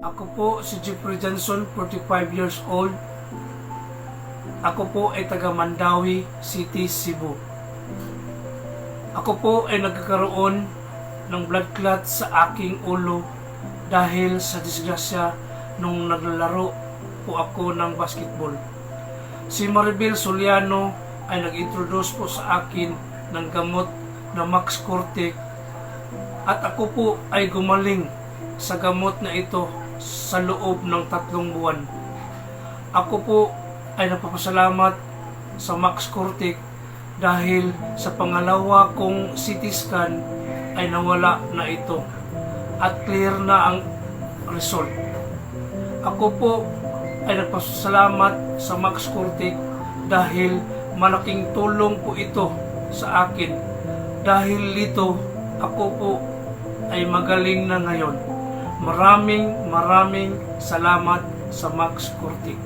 Ako po si Jeffrey Johnson, 45 years old. Ako po ay taga Mandawi City, Cebu. Ako po ay nagkakaroon ng blood clot sa aking ulo dahil sa disgrasya nung naglalaro po ako ng basketball. Si Maribel Soliano ay nag-introduce po sa akin ng gamot na Max Cortec at ako po ay gumaling sa gamot na ito sa loob ng 3 buwan. Ako po ay napapasalamat sa Max Cortec dahil sa pangalawa kong CT scan ay nawala na ito at clear na ang result. Ako po ay nagpasalamat sa Max Cortec dahil malaking tulong po ito sa akin. Dahil dito ako po ay magaling na ngayon. Maraming salamat sa Max Cortec.